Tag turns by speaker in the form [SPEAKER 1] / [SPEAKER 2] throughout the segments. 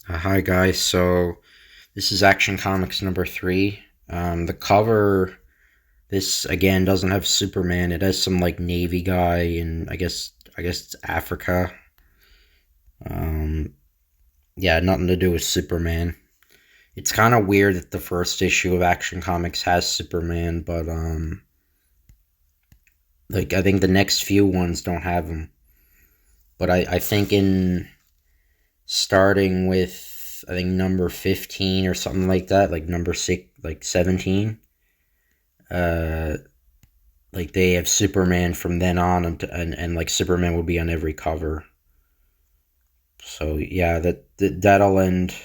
[SPEAKER 1] Hi guys, so this is Action Comics number 3. The cover, this again doesn't have Superman. It has some like Navy guy in I guess it's Africa. Um, yeah, nothing to do with Superman. It's kind of weird that the first issue of Action Comics has Superman, but like I think the next few ones don't have him. But I think in starting with I think number 15 or something like that, like number 6, like 17. uh like they have Superman from then on, and like Superman will be on every cover. So yeah, that'll end.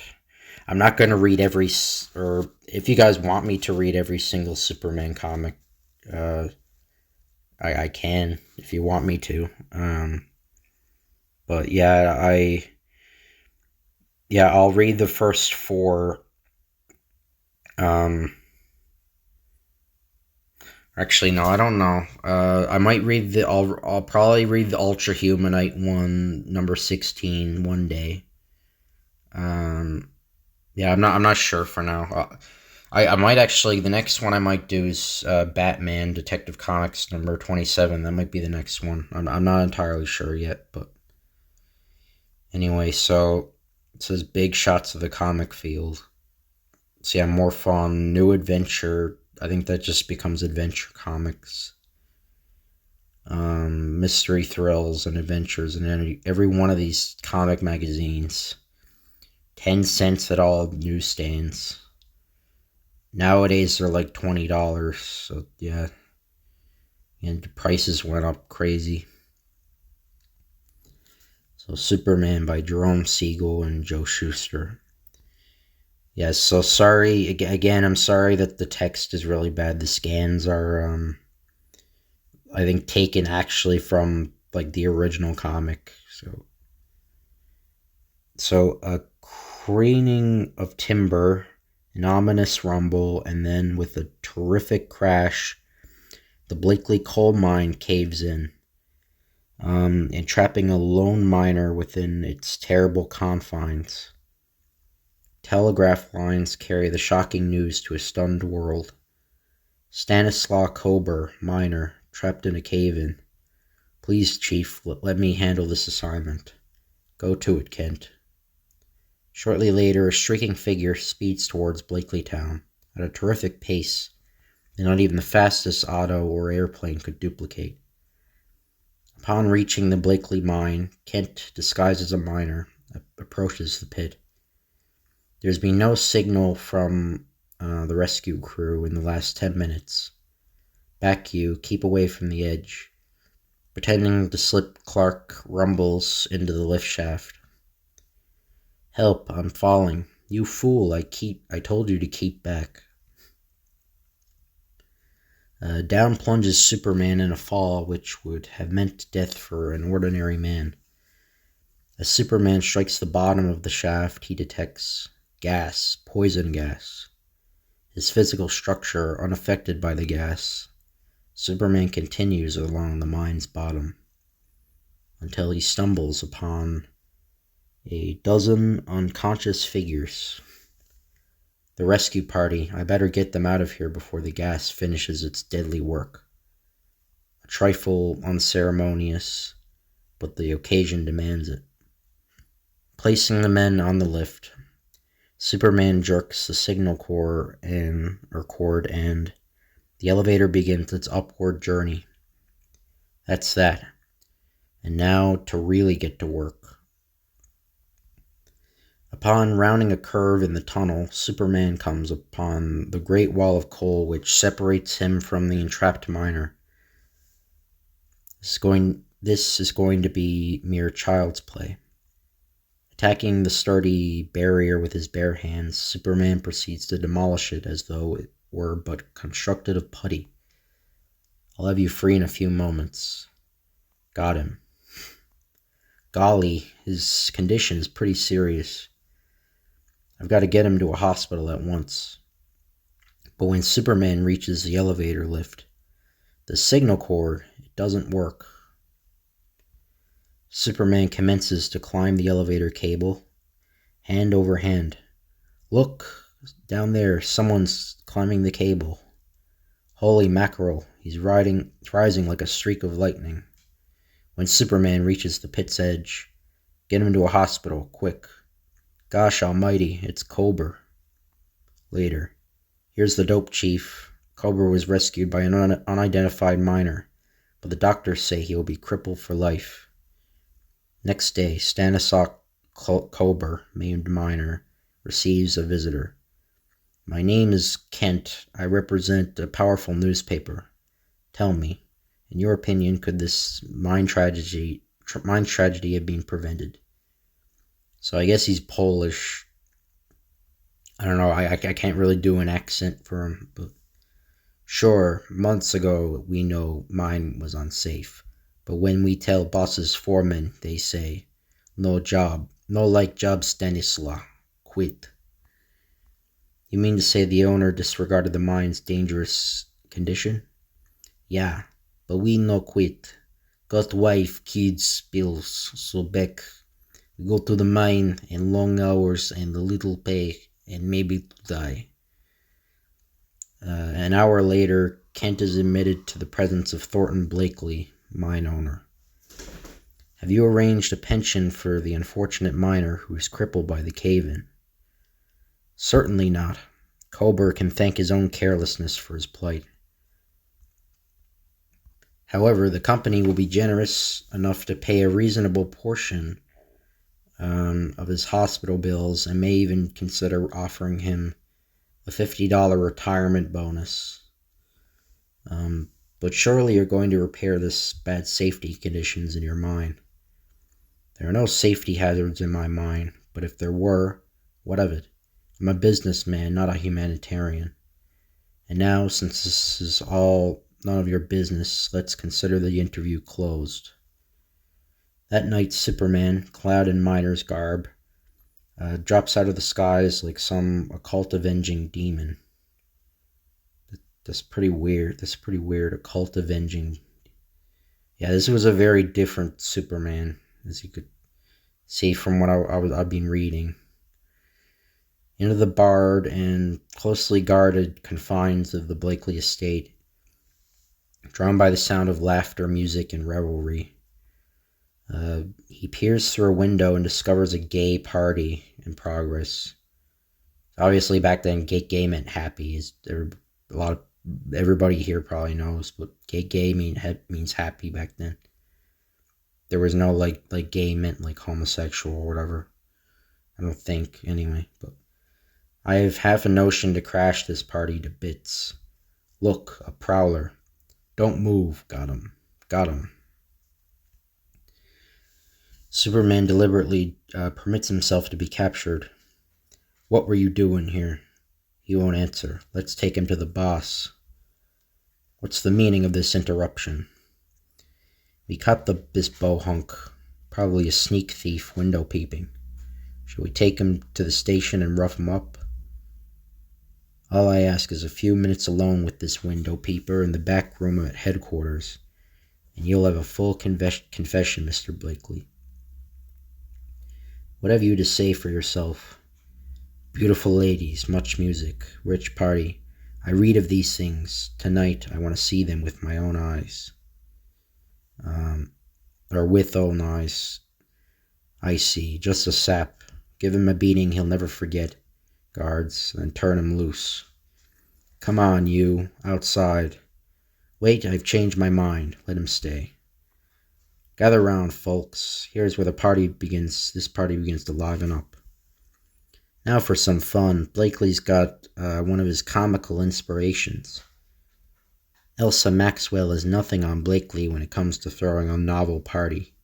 [SPEAKER 1] I'm not going to read or if you guys want me to read every single Superman comic, uh I can if you want me to. But I'll read the first 4. um Actually, no, I don't know. I might read the. I'll probably read the Ultra Humanite one, number 16, one day. Um, yeah, I'm not sure for now. I might actually. The next one I might do is Batman Detective Comics number 27. That might be the next one. I'm not entirely sure yet, but anyway. So it says big shots of the comic field. So yeah, more fun, new adventure. I think that just becomes Adventure Comics. Mystery thrills and adventures in every one of these comic magazines. 10 cents at all newsstands. Nowadays they're like $20. So yeah, and the prices went up crazy. So Superman by Jerome Siegel and Joe Shuster. Yes, so sorry again. I'm sorry that the text is really bad. The scans are, I think, taken actually from like the original comic. So a craning of timber, an ominous rumble, and then with a terrific crash, the Blakely coal mine caves in, entrapping a lone miner within its terrible confines. Telegraph lines carry the shocking news to a stunned world. Stanislaw Kober, miner, trapped in a cave-in. Please, Chief, let me handle this assignment. Go to it, Kent. Shortly later, a shrieking figure speeds towards Blakely Town at a terrific pace that not even the fastest auto or airplane could duplicate. Upon reaching the Blakely mine, Kent, disguised as a miner, approaches the pit. There's been no signal from the rescue crew in the last 10 minutes. Back you, keep away from the edge. Pretending to slip, Clark rumbles into the lift shaft. Help, I'm falling. You fool, I told you to keep back. Down plunges Superman in a fall which would have meant death for an ordinary man. As Superman strikes the bottom of the shaft, he detects gas, poison gas. His physical structure unaffected by the gas, Superman continues along the mine's bottom until he stumbles upon a dozen unconscious figures. The rescue party. I better get them out of here before the gas finishes its deadly work. A trifle unceremonious, but the occasion demands it. Placing the men on the lift, Superman jerks the signal cord and the elevator begins its upward journey. That's that. And now to really get to work. Upon rounding a curve in the tunnel, Superman comes upon the great wall of coal which separates him from the entrapped miner. This is going to be mere child's play. Attacking the sturdy barrier with his bare hands, Superman proceeds to demolish it as though it were but constructed of putty. I'll have you free in a few moments. Got him. Golly, his condition is pretty serious. I've got to get him to a hospital at once. But when Superman reaches the elevator lift, the signal cord, it doesn't work. Superman commences to climb the elevator cable, hand over hand. Look, down there, someone's climbing the cable. Holy mackerel, he's rising like a streak of lightning. When Superman reaches the pit's edge, get him to a hospital, quick. Gosh almighty, it's Cobra. Later, here's the dope chief. Cobra was rescued by an unidentified miner, but the doctors say he will be crippled for life. Next day, Stanislaw Cobra, maimed miner, receives a visitor. My name is Kent. I represent a powerful newspaper. Tell me, in your opinion, could this mine tragedy have been prevented? So I guess he's Polish. I don't know, I can't really do an accent for him, but sure, months ago we know mine was unsafe, but when we tell boss's foremen, they say, no job, no like job Stanislaw, quit. You mean to say the owner disregarded the mine's dangerous condition? Yeah, but we no quit. Got wife, kids, bills, so back. We go to the mine and long hours and a little pay and maybe die. An hour later, Kent is admitted to the presence of Thornton Blakely, mine owner. Have you arranged a pension for the unfortunate miner who is crippled by the cave-in? Certainly not. Cobra can thank his own carelessness for his plight. However, the company will be generous enough to pay a reasonable portion of his hospital bills and may even consider offering him a $50 retirement bonus. But surely you're going to repair this bad safety conditions in your mine. There are no safety hazards in my mine, but if there were, what of it? I'm a businessman, not a humanitarian. And now, since this is all none of your business, let's consider the interview closed. That night, Superman, clad in miner's garb, drops out of the skies like some occult-avenging demon. That's pretty weird. Occult-avenging. Yeah, this was a very different Superman, as you could see from what I've been reading. Into the barred and closely guarded confines of the Blakely estate, drawn by the sound of laughter, music, and revelry. He peers through a window and discovers a gay party in progress. Obviously, back then, gay meant happy. Everybody here probably knows, but gay means happy back then. There was no like gay meant like homosexual or whatever. I don't think, anyway. But I have half a notion to crash this party to bits. Look, a prowler. Don't move. Got him. Superman deliberately permits himself to be captured. What were you doing here? He won't answer. Let's take him to the boss. What's the meaning of this interruption? We caught this bohunk, probably a sneak thief, window peeping. Shall we take him to the station and rough him up? All I ask is a few minutes alone with this window peeper in the back room at headquarters, and you'll have a full confession, Mr. Blakely. What have you to say for yourself? Beautiful ladies, much music, rich party. I read of these things. Tonight I want to see them with my own eyes. Or with own eyes. I see, just a sap. Give him a beating he'll never forget. Guards, then turn him loose. Come on, you, outside. Wait, I've changed my mind. Let him stay. Gather round, folks. Here's where this party begins to liven up. Now for some fun. Blakely's got one of his comical inspirations. Elsa Maxwell is nothing on Blakely when it comes to throwing a novel party.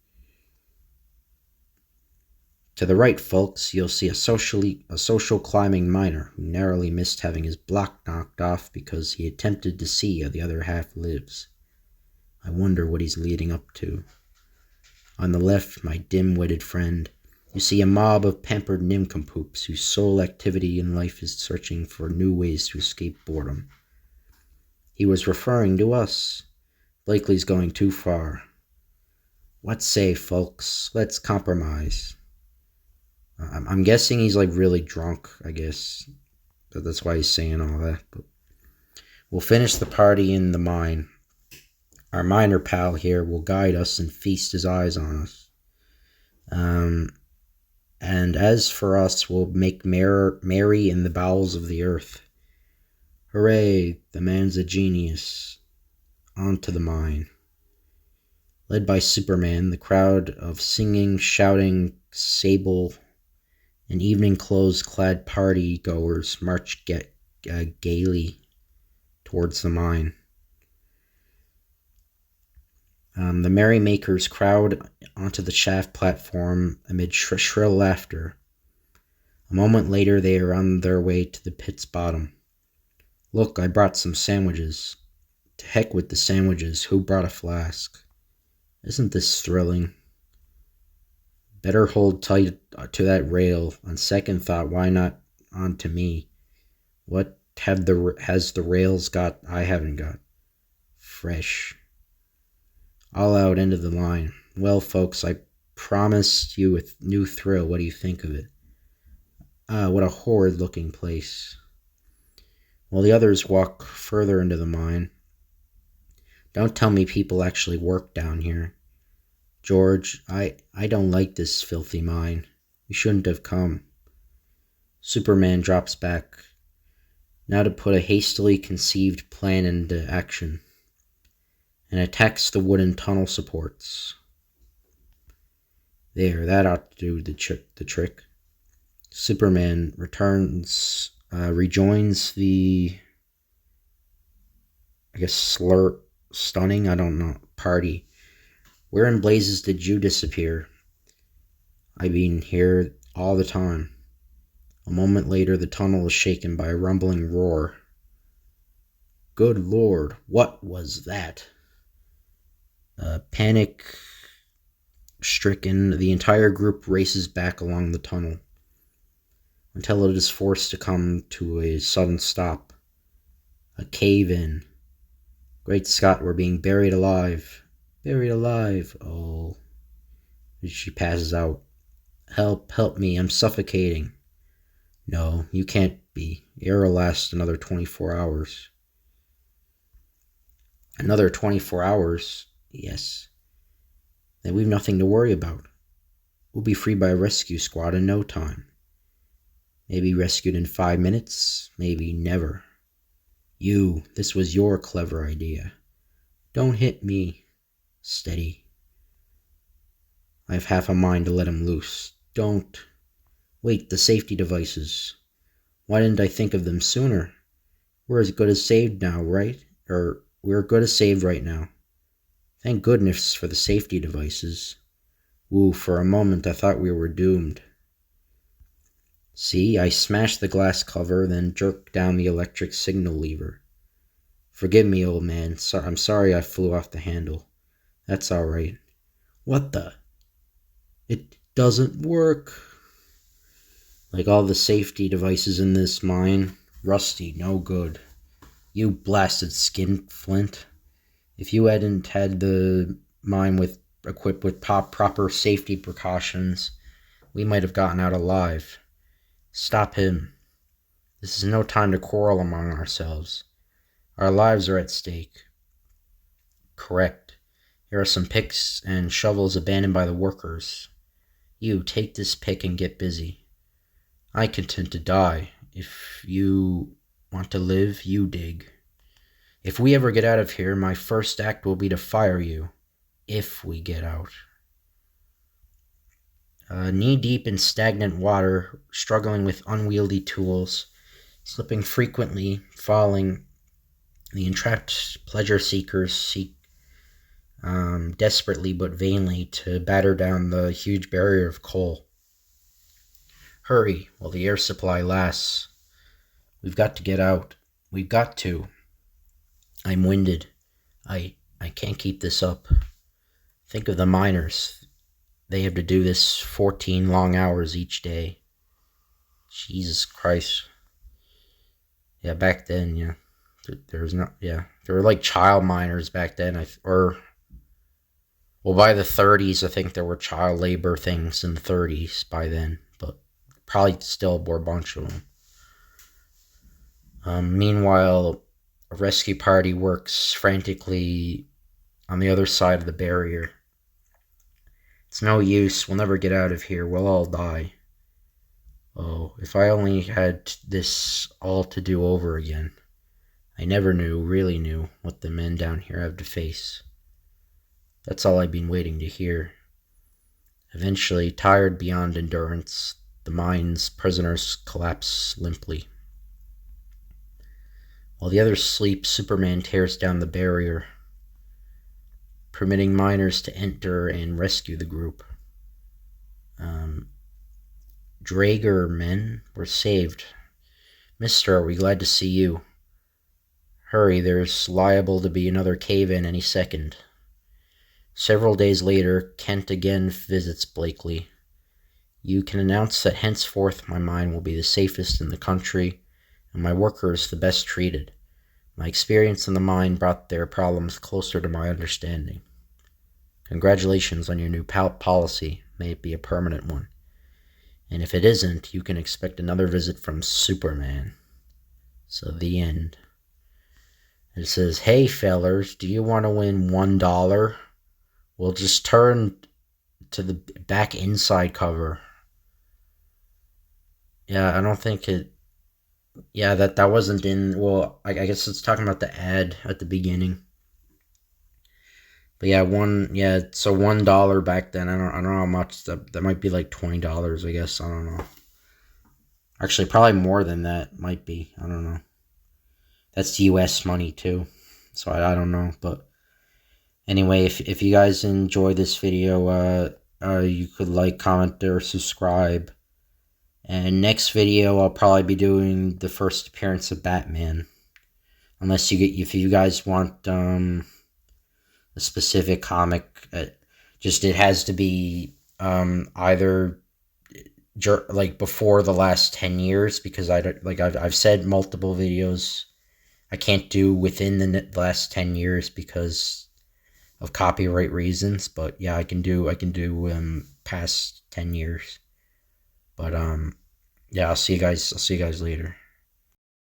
[SPEAKER 1] To the right, folks, you'll see a social climbing miner who narrowly missed having his block knocked off because he attempted to see how the other half lives. I wonder what he's leading up to. On the left, my dim-witted friend, you see a mob of pampered nincompoops whose sole activity in life is searching for new ways to escape boredom. He was referring to us. Blakely's going too far. What say, folks? Let's compromise. I'm I'm guessing he's like really drunk, I guess. But that's why he's saying all that. But we'll finish the party in the mine. Our miner pal here will guide us and feast his eyes on us. And as for us, we'll make merry in the bowels of the earth. Hooray, the man's a genius. On to the mine. Led by Superman, the crowd of singing, shouting, sable, and evening clothes-clad party-goers marched gaily towards the mine. The merrymakers crowd onto the shaft platform amid shrill laughter. A moment later, they are on their way to the pit's bottom. Look, I brought some sandwiches. To heck with the sandwiches. Who brought a flask? Isn't this thrilling? Better hold tight to that rail. On second thought, why not onto me? What has the rails got I haven't got? Fresh. All out into the line. Well, folks, I promised you a new thrill. What do you think of it? What a horrid-looking place. While the others walk further into the mine. Don't tell me people actually work down here. George, I don't like this filthy mine. You shouldn't have come. Superman drops back. Now to put a hastily conceived plan into action. And attacks the wooden tunnel supports. There, that ought to do the trick. Superman rejoins the, stunning, I don't know, party. Where in blazes did you disappear? I've been here all the time. A moment later, the tunnel is shaken by a rumbling roar. Good Lord, what was that? Panic-stricken, the entire group races back along the tunnel until it is forced to come to a sudden stop. A cave-in. Great Scott, we're being buried alive. Buried alive. Oh. She passes out. Help me, I'm suffocating. No, you can't be. Air will last another 24 hours. Another 24 hours? Yes. Then we've nothing to worry about. We'll be free by a rescue squad in no time. Maybe rescued in 5 minutes, maybe never. This was your clever idea. Don't hit me. Steady. I have half a mind to let him loose. Don't. Wait, the safety devices. Why didn't I think of them sooner? We're as good as saved now, right? We're good as saved right now. Thank goodness for the safety devices. For a moment I thought we were doomed. See, I smashed the glass cover, then jerked down the electric signal lever. Forgive me, old man. I'm sorry I flew off the handle. That's all right. What the? It doesn't work. Like all the safety devices in this mine, rusty, no good. You blasted skinflint. If you hadn't had the mine equipped with proper safety precautions, we might have gotten out alive. Stop him. This is no time to quarrel among ourselves. Our lives are at stake. Correct. Here are some picks and shovels abandoned by the workers. You, take this pick and get busy. I intend to die. If you want to live, you dig. If we ever get out of here, my first act will be to fire you. If we get out. Knee-deep in stagnant water, struggling with unwieldy tools, slipping frequently, falling, the entrapped pleasure-seekers seek desperately but vainly to batter down the huge barrier of coal. Hurry, while the air supply lasts. We've got to get out. We've got to. I'm winded. I can't keep this up. Think of the miners. They have to do this 14 long hours each day. Jesus Christ. Yeah, back then, yeah. There was not, yeah. There were like child miners back then, by the 30s, I think there were child labor things in the 30s by then. But probably still a bunch of them. Meanwhile, a rescue party works frantically on the other side of the barrier. It's no use. We'll never get out of here. We'll all die. Oh, if I only had this all to do over again. I never really knew, what the men down here have to face. That's all I've been waiting to hear. Eventually, tired beyond endurance, the mine's prisoners collapse limply. While the others sleep, Superman tears down the barrier, permitting miners to enter and rescue the group. Draeger men were saved. Mister, are we glad to see you? Hurry, there's liable to be another cave-in any second. Several days later, Kent again visits Blakely. You can announce that henceforth my mine will be the safest in the country, and my workers the best treated. My experience in the mine brought their problems closer to my understanding. Congratulations on your new policy. May it be a permanent one. And if it isn't, you can expect another visit from Superman. So the end. It says, hey fellers, do you want to win $1? We'll just turn to the back inside cover. Yeah, I don't think it... Yeah, that wasn't in... Well, I guess it's talking about the ad at the beginning. But yeah, so $1 back then. I don't know how much. That might be like $20, I guess. I don't know. Actually, probably more than that. Might be. I don't know. That's US money too. So I don't know. But anyway, if you guys enjoy this video, you could like, comment, or subscribe. And next video, I'll probably be doing the first appearance of Batman. Unless if you guys want a specific comic, it has to be either like before the last 10 years, because I've said multiple videos I can't do within the last 10 years because of copyright reasons. But yeah, I can do past 10 years. But yeah, I'll see you guys later.